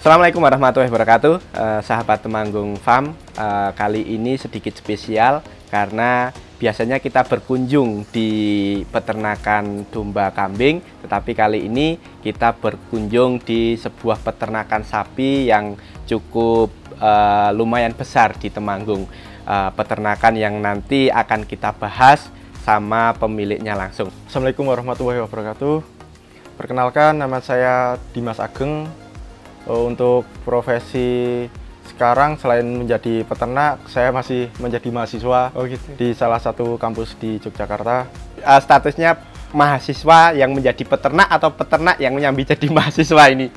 Assalamualaikum warahmatullahi wabarakatuh, sahabat Temanggung Farm. Kali ini sedikit spesial karena biasanya kita berkunjung di peternakan domba kambing, tetapi kali ini kita berkunjung di sebuah peternakan sapi yang cukup lumayan besar di Temanggung. Peternakan yang nanti akan kita bahas sama pemiliknya langsung. Assalamualaikum warahmatullahi wabarakatuh. Perkenalkan, nama saya Dimas Ageng. Untuk profesi sekarang selain menjadi peternak, saya masih menjadi mahasiswa di salah satu kampus di Yogyakarta. Statusnya mahasiswa yang menjadi peternak atau peternak yang menyambi jadi mahasiswa ini?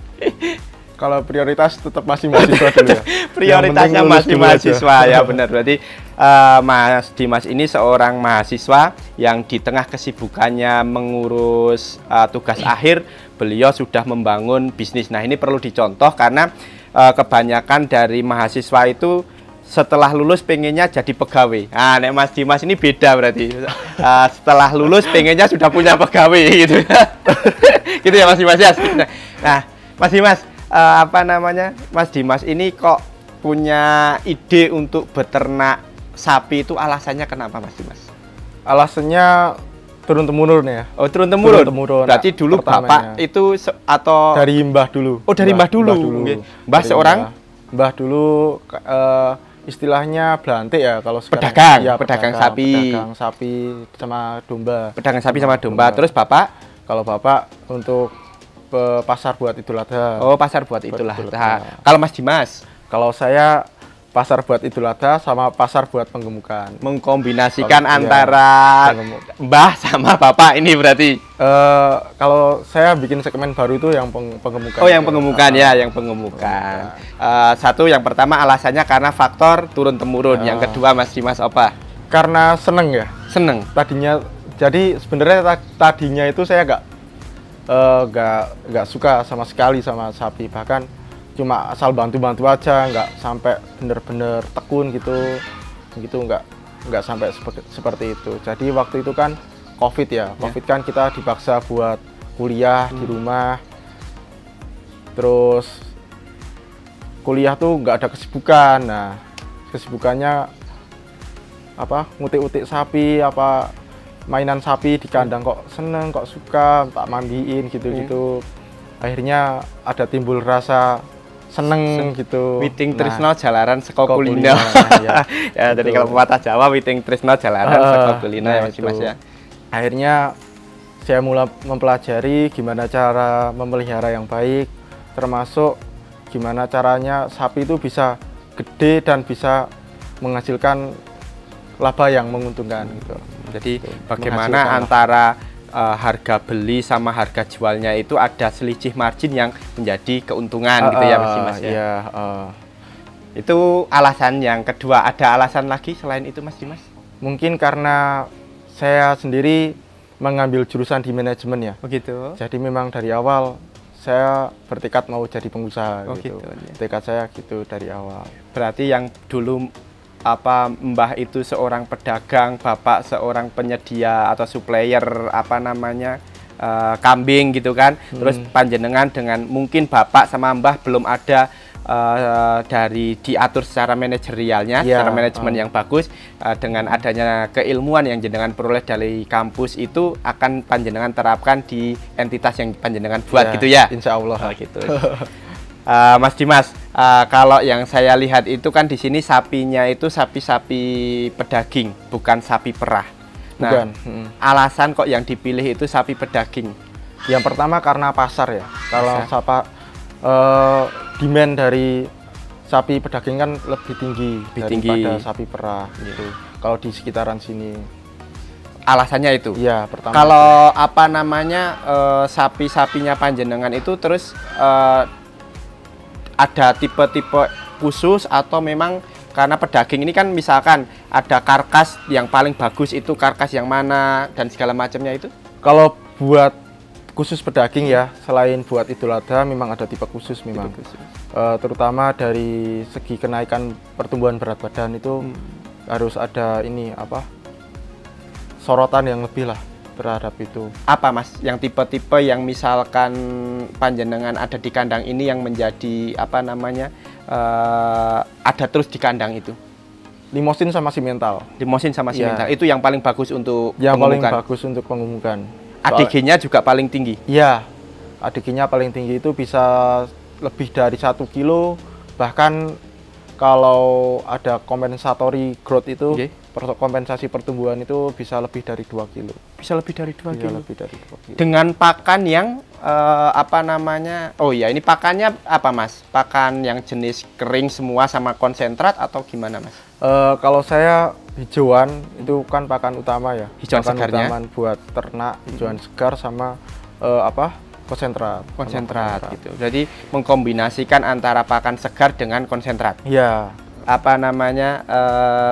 Kalau prioritas tetap masih mahasiswa dulu ya. Prioritasnya masih mahasiswa ya, benar. Berarti Mas Dimas ini seorang mahasiswa yang di tengah kesibukannya mengurus tugas akhir, beliau sudah membangun bisnis. Nah, ini perlu dicontoh karena kebanyakan dari mahasiswa itu setelah lulus pengennya jadi pegawai. Nah, nek Mas Dimas ini beda berarti. Setelah lulus pengennya sudah punya pegawai gitu. Gitu ya Mas Dimas ya. Nah, Mas Dimas, Mas Dimas ini kok punya ide untuk beternak sapi itu alasannya kenapa Mas Dimas? Alasannya turun-temurun ya. Oh, turun-temurun. Berarti dulu pertamanya. Bapak itu atau dari mbah dulu. Oh, dari mbah dulu. Mbah seorang? Mbah dulu istilahnya belantik ya kalau sekarang. Pedagang, ya, pedagang sapi. Pedagang sapi sama domba. Pedagang sapi sama domba. Terus Bapak? Kalau Bapak untuk pasar buat Idul Adha. Oh, pasar buat Idul Adha. Kalau Mas Dimas? Kalau saya pasar buat Idul Adha sama pasar buat penggemukan. Mengkombinasikan antara mbah sama bapak ini berarti? Kalau saya bikin segmen baru itu yang penggemukan. Oh, yang penggemukan ya, yang penggemukan. Satu, yang pertama alasannya karena faktor turun-temurun. Yang kedua Mas Dimas apa? Karena seneng ya. Seneng? Tadinya, jadi sebenarnya tadinya itu saya nggak suka sama sekali sama sapi, bahkan cuma asal bantu-bantu aja, nggak sampai bener-bener tekun gitu nggak sampai seperti itu. Jadi waktu itu kan COVID ya, COVID kan kita dipaksa buat kuliah di rumah, terus kuliah tuh nggak ada kesibukan. Nah, kesibukannya ngutik-utik sapi, mainan sapi di kandang, kok seneng, kok suka, tak mandiin gitu-gitu. Akhirnya ada timbul rasa seneng gitu. Witing Trisno jalaran saka kulino. Ya, jadi kalau pepatah Jawa, Witing Trisno jalaran saka kulino ya Mas Dimas ya. Akhirnya saya mulai mempelajari gimana cara memelihara yang baik, termasuk gimana caranya sapi itu bisa gede dan bisa menghasilkan laba yang menguntungkan gitu. Jadi bagaimana antara harga beli sama harga jualnya itu ada selisih margin yang menjadi keuntungan gitu ya Mas Dimas ya. Iya, Itu alasan yang kedua. Ada alasan lagi selain itu Mas Dimas? Mungkin karena saya sendiri mengambil jurusan di manajemen ya. Begitu. Jadi memang dari awal saya bertekad mau jadi pengusaha gitu. Tekad saya gitu dari awal. Berarti yang dulu Mbah itu seorang pedagang, Bapak seorang penyedia atau supplier kambing gitu kan. Terus panjenengan dengan mungkin Bapak sama Mbah belum ada dari diatur secara manajerialnya, secara manajemen yang bagus. Dengan adanya keilmuan yang jenengan peroleh dari kampus itu akan panjenengan terapkan di entitas yang panjenengan buat gitu ya. Insya Allah. Gitu. Mas Dimas, kalau yang saya lihat itu kan di sini sapinya itu sapi-sapi pedaging, bukan sapi perah. Nah, alasan kok yang dipilih itu sapi pedaging? Yang pertama karena pasar ya. Kalau demand dari sapi pedaging kan lebih tinggi daripada sapi perah gitu. Kalau di sekitaran sini. Alasannya itu? Iya, pertama. Kalau sapi-sapinya panjenengan itu terus ada tipe-tipe khusus atau memang karena pedaging ini kan misalkan ada karkas yang paling bagus itu karkas yang mana dan segala macamnya itu? Kalau buat khusus pedaging ya, selain buat Idul Adha memang ada tipe khusus memang. Terutama dari segi kenaikan pertumbuhan berat badan itu harus ada sorotan yang lebih lah. terhadap itu. Apa Mas yang tipe-tipe yang misalkan panjenengan ada di kandang ini yang menjadi apa namanya ada terus di kandang itu? Limosin sama simental. Limosin sama Iya. simental itu yang paling bagus untuk Yang paling pengumukan. bagus untuk pengumukan. ADG-nya juga paling tinggi. Iya, ADG-nya paling tinggi itu bisa lebih dari 1 kilo, bahkan kalau ada kompensatory growth itu, Oke. kompensasi pertumbuhan itu bisa lebih dari 2 kilo. Bisa lebih dari 2 Iya, kilo. lebih dari 2 kilo. Dengan pakan yang apa namanya? Oh iya, ini pakannya apa Mas? Pakan yang jenis kering semua sama konsentrat atau gimana Mas? Kalau saya hijauan itu kan pakan utama ya. Hijauan pakan segarnya? utama buat ternak, hijauan segar sama konsentrat. Konsentrat gitu. Jadi mengkombinasikan antara pakan segar dengan konsentrat. Iya. Apa namanya?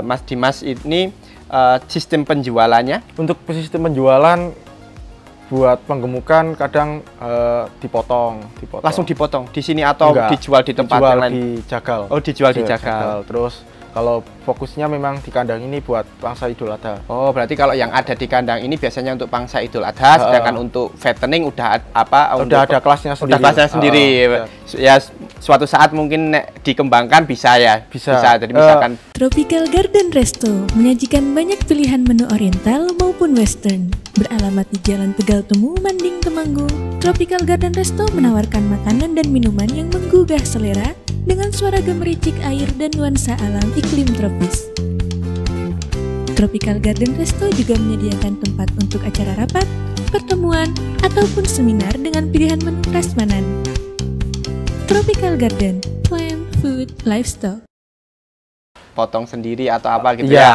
Mas Dimas ini sistem penjualannya Untuk sistem penjualan buat penggemukan kadang dipotong. langsung dipotong di sini atau Enggak, dijual di tempat dijual yang lain? di jagal. Oh, dijual di jagal. Terus kalau fokusnya memang di kandang ini buat pangsa Idul Adha. Oh, berarti kalau yang ada di kandang ini biasanya untuk pangsa Idul Adha, sedangkan untuk fattening udah Udah ada kelasnya sendiri. Udah kelasnya sendiri. Ya suatu saat mungkin dikembangkan bisa ya. Bisa. Jadi misalkan Tropical Garden Resto menyajikan banyak pilihan menu oriental maupun western. Beralamat di Jalan Tegal Temu, Manding, Temanggung, Tropical Garden Resto menawarkan makanan dan minuman yang menggugah selera dengan suara gemericik air dan nuansa alam iklim tropis. Tropical Garden Resto juga menyediakan tempat untuk acara rapat, pertemuan, ataupun seminar dengan pilihan menu prasmanan. Tropical Garden, Plant, Food, Livestock. potong sendiri atau apa gitu Iya. ya.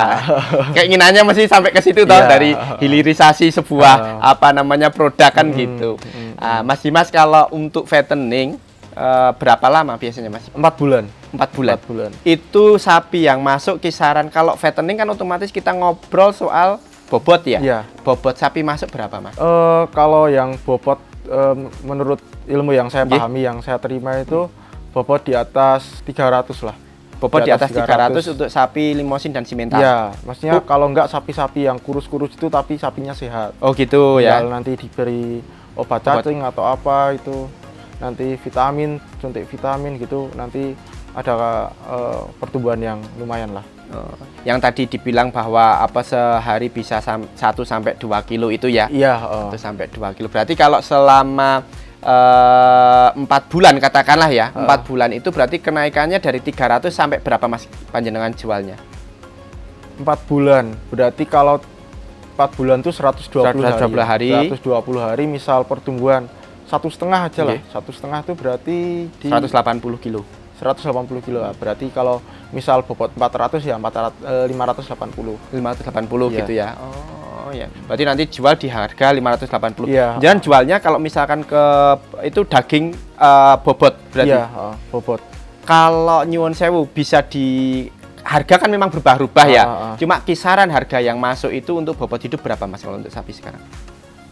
Keinginannya mesti sampai ke situ toh, Iya. dari hilirisasi sebuah apa namanya produk kan gitu. Mas Dimas, kalau untuk fattening berapa lama biasanya Mas? 4 bulan. 4 bulan. 4 bulan. Itu sapi yang masuk kisaran, kalau fattening kan otomatis kita ngobrol soal bobot ya. Iya. Bobot sapi masuk berapa Mas? Kalau yang bobot menurut ilmu yang saya Nggih. pahami, yang saya terima itu bobot di atas 300 lah. Bobot di atas 300 untuk sapi limosin dan simental. Iya, maksudnya kalau enggak sapi-sapi yang kurus-kurus itu tapi sapinya sehat. Oh gitu ya. Tinggal nanti diberi obat cacing atau apa itu, nanti vitamin, suntik vitamin gitu, nanti ada pertumbuhan yang lumayan lah. Yang tadi dibilang bahwa apa sehari bisa 1 sampai 2 kilo itu ya. Iya. 1 sampai 2 kilo. Berarti kalau selama 4 bulan katakanlah ya, 4 bulan itu berarti kenaikannya dari 300 sampai berapa Mas panjenengan jualnya? 4 bulan. Berarti kalau 4 bulan itu 120 hari. 120 hari misal pertumbuhan 1,5 aja lah. Oke. 1,5 itu berarti di 180 kilo. 180 kilo lah. Berarti kalau misal bobot 400 ya 580. 580 Iya. gitu ya. Oh ya. Berarti nanti jual di harga 580. Iya. Jangan jualnya kalau misalkan ke itu daging bobot berarti. Iya, bobot. Kalau nyuwun sewu bisa di harga kan memang berubah-ubah ya. Cuma kisaran harga yang masuk itu untuk bobot hidup berapa Mas kalau untuk sapi sekarang?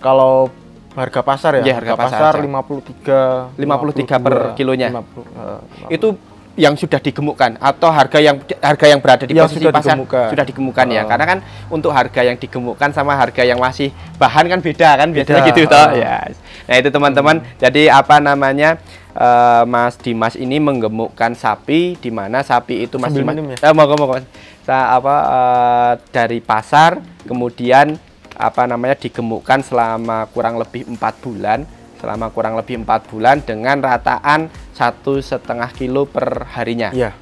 Kalau harga pasar ya, Iya, harga pasar aja. 53 53 per kilonya. 50. Itu yang sudah digemukkan atau harga yang berada di Yang posisi sudah pasar digemukkan. sudah digemukkan ya, karena kan untuk harga yang digemukkan sama harga yang masih bahan kan beda kan biasanya Beda. gitu toh ya. Nah itu teman-teman, jadi apa namanya Mas Dimas ini menggemukkan sapi, di mana sapi itu Mas Sambil Dimas minum ya? mau dari pasar, kemudian apa namanya digemukkan selama kurang lebih 4 bulan. Selama kurang lebih 4 bulan dengan rataan 1,5 kilo per harinya. Iya.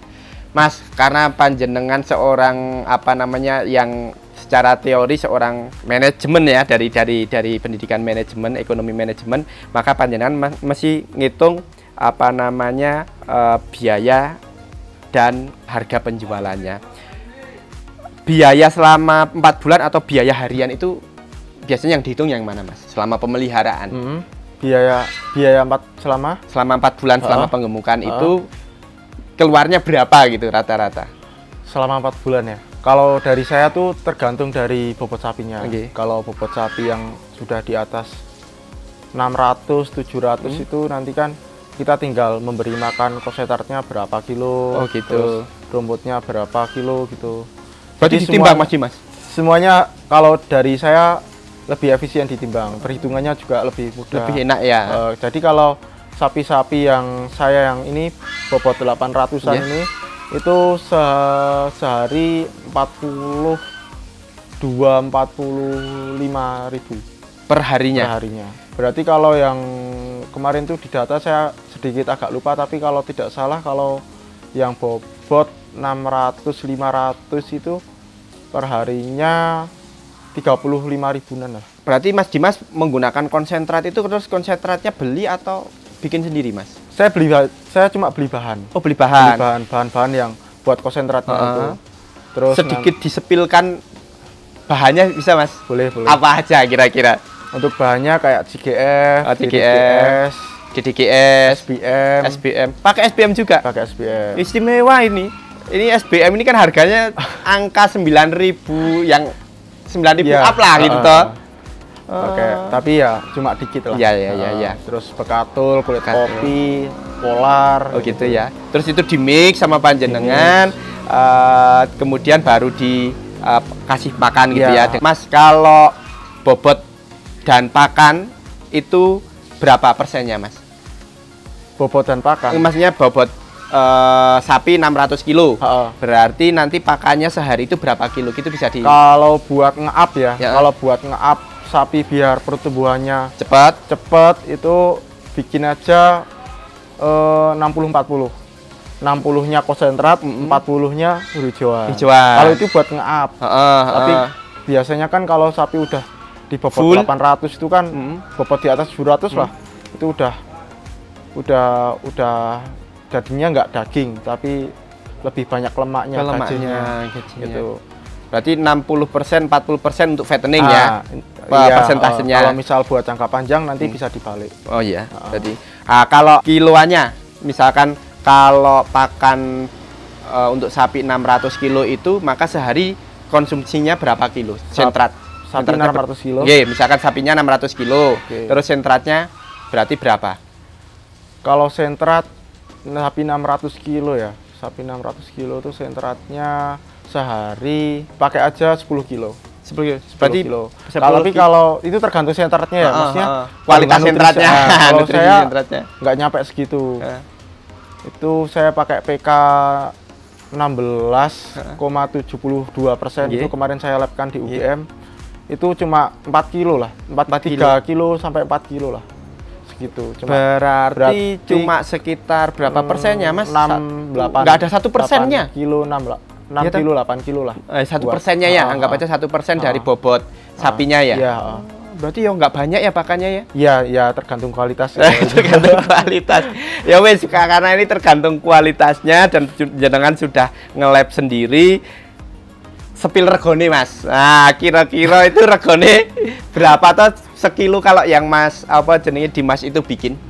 Mas, karena panjenengan seorang apa namanya yang secara teori seorang manajemen ya, dari pendidikan manajemen, ekonomi manajemen, maka panjenengan mesti ngitung apa namanya biaya dan harga penjualannya. Biaya selama 4 bulan atau biaya harian itu biasanya yang dihitung yang mana Mas? Selama pemeliharaan. Biaya 4 selama Selama 4 bulan selama penggemukan itu keluarnya berapa gitu rata-rata? selama 4 bulan ya. Kalau dari saya tuh tergantung dari bobot sapinya. Oke. Kalau bobot sapi yang sudah di atas 600, 700 itu nanti kan kita tinggal memberi makan konsentratnya berapa kilo, Oh, gitu. terus rumputnya berapa kilo gitu. Berarti Jadi ditimbang Mas Dimas? Semuanya kalau dari saya lebih efisien ditimbang, perhitungannya juga lebih mudah. Lebih enak ya. Jadi kalau sapi-sapi yang saya yang ini bobot 800-an Iya. ini itu sehari 45 ribu Perharinya. perharinya. Berarti kalau yang kemarin tuh di data saya sedikit agak lupa, tapi kalau tidak salah kalau yang bobot 600-500 itu perharinya 35 ribuan lah. Berarti Mas Dimas menggunakan konsentrat itu, terus konsentratnya beli atau bikin sendiri, Mas? Saya cuma beli bahan. Oh, beli Beli bahan. bahan-bahan yang buat konsentratnya itu. Terus Sedikit disepilkan bahannya bisa, Mas? boleh. Apa aja kira-kira? Untuk bahannya kayak CGF, TGS, DDGS, SBM, SBM. Pakai SBM juga? pakai SBM. Istimewa ini. Ini SBM ini kan harganya angka 9.000 yang 9.000 Iya, up lah gitu toh. Pakai, tapi ya cuma dikit lah. Iya. Terus bekatul, kulit Bekatul. kopi, polar. Oh gitu ya. Terus itu di mix sama panjenengan, kemudian baru dikasih makan gitu Iya. ya. Mas, kalau bobot dan pakan itu berapa persennya, Mas? Bobot dan pakan. Maksudnya bobot sapi 600 kilo. Heeh. Berarti nanti pakannya sehari itu berapa kilo? Itu bisa di Kalau buat nge-up ya, Ya. kalau buat nge-up sapi biar pertumbuhannya cepat. cepet itu bikin aja 60-40. 60-nya konsentrat, 40-nya hijauan. Hijauan. Kalau itu buat nge-up. Tapi biasanya kan kalau sapi udah di bobot Full. 800 itu kan bobot di atas 700 lah. Itu udah jadinya nggak daging, tapi lebih banyak lemaknya, gajinya. Gitu. Berarti 60%, 40% untuk fattening Ah, ya. iya, Persentasenya. kalau misal buat jangka panjang nanti bisa dibalik. Oh iya. Jadi kalau kiloannya, misalkan kalau pakan untuk sapi 600 kilo itu, maka sehari konsumsinya berapa kilo? Sentrat. Sapi Sentratnya 600 kilo. Iya, misalkan sapinya 600 kilo. Oke. Terus sentratnya berarti berapa? Kalau sentrat sapi 600 kilo ya, sapi 600 kilo itu sentratnya sehari pakai aja 10 kilo. 10 Berarti kilo. tapi kalau itu tergantung sentratnya ya, maksudnya kualitas kandungan sentratnya. nutrisi. Kalau Nutrisi saya sentratnya. nggak nyampe segitu. Itu saya pakai PK 16,72%. Iya. Itu kemarin saya labkan di UGM. Itu cuma 4 kilo lah, 3 kilo sampai 4 kilo lah. Segitu. Berarti cuma sekitar berapa persennya, Mas? 6-8. Nggak ada 1%-nya. Kilo 6 Iya, kilo 8 kilo lah. 1%-nya ya, anggap aja 1% dari bobot sapinya ya. Iya. Berarti ya nggak banyak ya pakannya ya? Iya, ya tergantung kualitas. Tergantung kualitas. Ya wes, karena ini tergantung kualitasnya dan jenengan sudah nge-lab sendiri. Sepil regone, Mas. Nah, kira-kira itu regone berapa tuh sekilo kalau yang Mas jenenge Dimas itu bikin?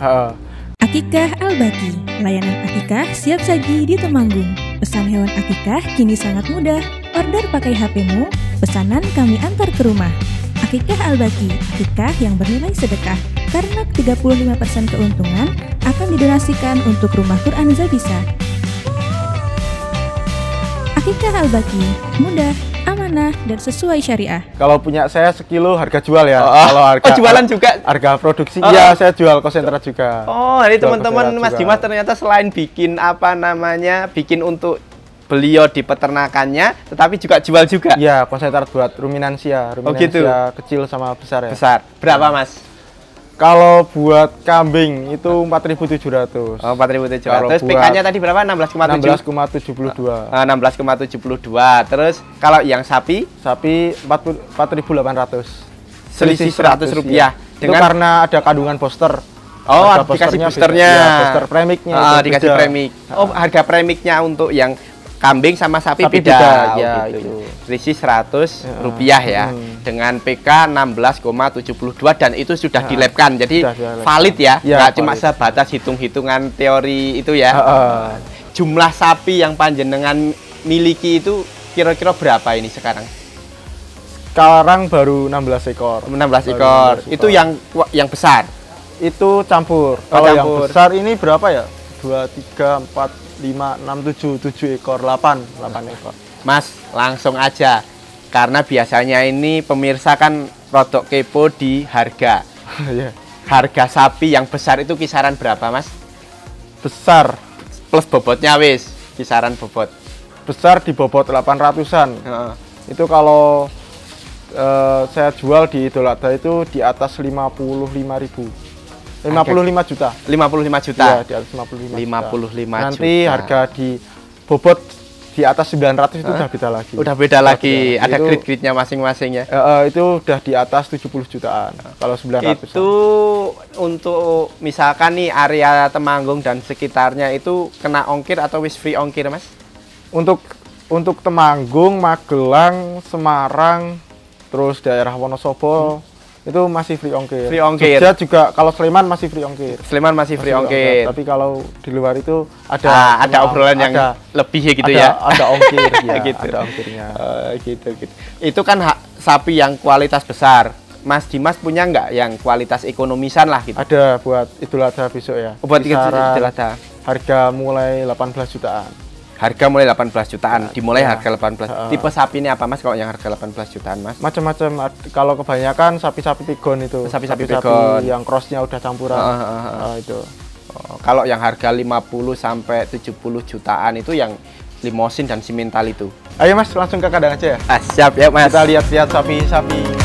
Akikah Al-Baqi, layanan akikah siap saji di Temanggung. Pesan hewan akikah kini sangat mudah. Order pakai HP-mu, pesanan kami antar ke rumah. Akikah Al-Baqi, akikah yang bernilai sedekah. Karena 35% keuntungan akan didonasikan untuk Rumah Quran Zabisa. Akikah Al-Baqi, mudah, amanah, dan sesuai syariah. Kalau punya saya sekilo harga jual ya. Kalau harga jualan juga? Harga produksi iya saya jual konsentrat juga. Oh, jadi Jual teman-teman konsentrat Mas juga. Dimas ternyata selain bikin bikin untuk beliau di peternakannya, tetapi juga jual juga. Iya, konsentrat buat ruminansia, gitu. kecil sama besar ya. Besar. Berapa, Mas? Kalau buat kambing itu 4.700. Oh, 4.700. Kalau Terus buat PK-nya tadi berapa? 16,7. 16,72. 16,72. Terus kalau yang sapi Sapi 4.800. selisih 100 rupiah. Itu karena ada kandungan booster. Oh, Harga dikasih boosternya boosternya. beda. Ya, booster premiknya itu dikasih beda. premik. Oh, harga premiknya untuk yang kambing sama sapi Sapi beda. beda, Oh, ya, gitu. itu. Selisih 100 rupiah ya. Dengan PK 16,72 dan itu sudah dilabkan. Jadi Sudah dilabkan. valid ya. Ya, Nggak cuma valid. sebatas hitung-hitungan teori itu ya. Jumlah sapi yang panjenengan miliki itu kira-kira berapa ini sekarang? Sekarang baru 16 ekor. 16 Baru ekor. 16 Itu yang besar. Itu campur. Oh, Kalau yang campur. besar ini berapa ya? 2, 3, 4, 5, 6, 7 ekor, 8 ekor. Mas, langsung aja. Karena biasanya ini pemirsa kan rodok kepo di harga. Ya. Harga sapi yang besar itu kisaran berapa, Mas? Besar Plus bobotnya wis, kisaran bobot. besar di bobot 800-an. Heeh. Itu kalau saya jual di Idul Adha itu di atas 55.000. 55 juta. 55 juta. Iya, di atas 55 55 juta. Nanti juta. harga di bobot di atas 900 itu udah beda lagi. Udah beda lagi, ada Itu, grade-grade-nya masing-masing ya. itu udah di atas 70 jutaan. Kalau 900. Itu untuk misalkan nih area Temanggung dan sekitarnya itu kena ongkir atau wis free ongkir, Mas? Untuk Temanggung, Magelang, Semarang, terus daerah Wonosobo itu masih free ongkir. Free ongkir. Jogja juga, kalau Sleman masih free ongkir. Sleman masih free ongkir. Tapi kalau di luar itu ada ada obrolan yang lebih gitu ya. Ada ongkir ya, Gitu. ada ongkirnya. Gitu. Itu kan sapi yang kualitas besar. Mas Dimas punya nggak yang kualitas ekonomisan lah gitu? Ada buat Idul Adha besok ya. Buat Kisaran Idul Adha. Harga mulai 18 jutaan. Harga mulai 18 jutaan, dimulai Ya. harga 18. Tipe sapi ini apa, Mas, kalau yang harga 18 jutaan, Mas? Macam-macam. Kalau kebanyakan sapi-sapi pigon itu. Sapi-sapi pigon. yang crossnya udah campuran. Itu. Oh, kalau yang harga 50 sampai 70 jutaan itu yang limosin dan simental itu. Ayo Mas, langsung ke kandang aja ya. Siap ya, Mas. Kita lihat-lihat sapi-sapi